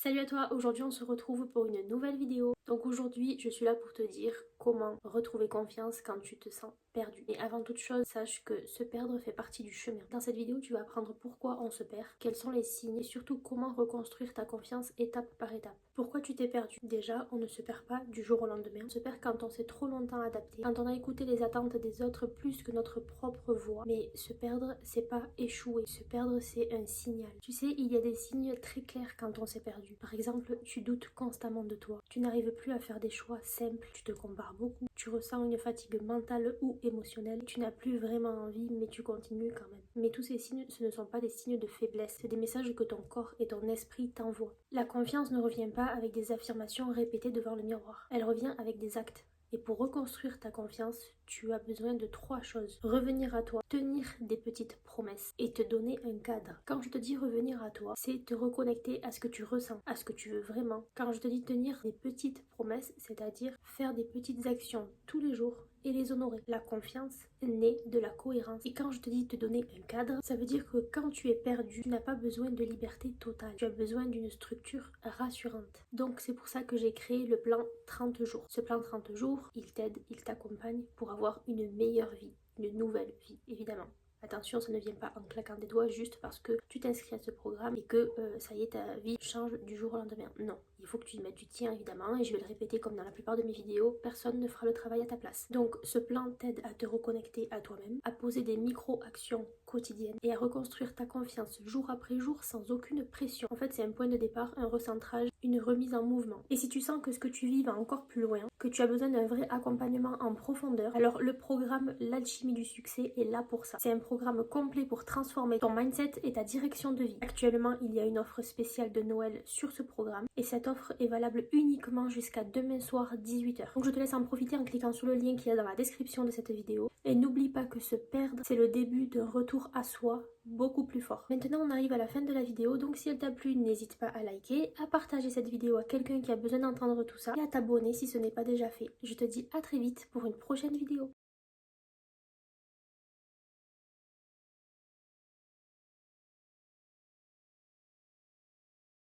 Salut à toi, aujourd'hui on se retrouve pour une nouvelle vidéo. Donc aujourd'hui je suis là pour te dire comment retrouver confiance quand tu te sens perdu. Et avant toute chose, sache que se perdre fait partie du chemin. Dans cette vidéo tu vas apprendre pourquoi on se perd, quels sont les signes et surtout comment reconstruire ta confiance étape par étape. Pourquoi tu t'es perdu? Déjà, on ne se perd pas du jour au lendemain. On se perd quand on s'est trop longtemps adapté, quand on a écouté les attentes des autres plus que notre propre voix. Mais se perdre, c'est pas échouer. Se perdre, c'est un signal. Tu sais, il y a des signes très clairs quand on s'est perdu. Par exemple, tu doutes constamment de toi. Tu n'arrives plus à faire des choix simples. Tu te compares beaucoup. Tu ressens une fatigue mentale ou émotionnelle. Tu n'as plus vraiment envie, mais tu continues quand même. Mais tous ces signes, ce ne sont pas des signes de faiblesse. C'est des messages que ton corps et ton esprit t'envoient. La confiance ne revient pas avec des affirmations répétées devant le miroir. Elle revient avec des actes. Et pour reconstruire ta confiance, tu as besoin de trois choses. Revenir à toi, tenir des petites promesses et te donner un cadre. Quand je te dis revenir à toi, c'est te reconnecter à ce que tu ressens, à ce que tu veux vraiment. Quand je te dis tenir des petites promesses, c'est-à-dire faire des petites actions tous les jours et les honorer. La confiance naît de la cohérence. Et quand je te dis te donner un cadre, ça veut dire que quand tu es perdu, tu n'as pas besoin de liberté totale. Tu as besoin d'une structure rassurante. Donc c'est pour ça que j'ai créé le plan 30 jours. Ce plan 30 jours, il t'aide, il t'accompagne pour avoir une meilleure vie, une nouvelle vie, évidemment. Attention, ça ne vient pas en claquant des doigts juste parce que tu t'inscris à ce programme et que ça y est, ta vie change du jour au lendemain. Non, il faut que tu y mettes du tien évidemment et je vais le répéter comme dans la plupart de mes vidéos, personne ne fera le travail à ta place. Donc ce plan t'aide à te reconnecter à toi-même, à poser des micro-actions quotidiennes et à reconstruire ta confiance jour après jour sans aucune pression. En fait, c'est un point de départ, un recentrage, une remise en mouvement. Et si tu sens que ce que tu vis va encore plus loin, que tu as besoin d'un vrai accompagnement en profondeur, alors le programme L'Alchimie du Succès est là pour ça. C'est un programme complet pour transformer ton mindset et ta direction de vie. Actuellement, il y a une offre spéciale de Noël sur ce programme et cette offre est valable uniquement jusqu'à demain soir 18h. Donc je te laisse en profiter en cliquant sur le lien qu'il y a dans la description de cette vidéo. Et n'oublie pas que se perdre, c'est le début d'un retour à soi beaucoup plus fort. Maintenant, on arrive à la fin de la vidéo, donc si elle t'a plu, n'hésite pas à liker, à partager cette vidéo à quelqu'un qui a besoin d'entendre tout ça et à t'abonner si ce n'est pas déjà fait. Je te dis à très vite pour une prochaine vidéo.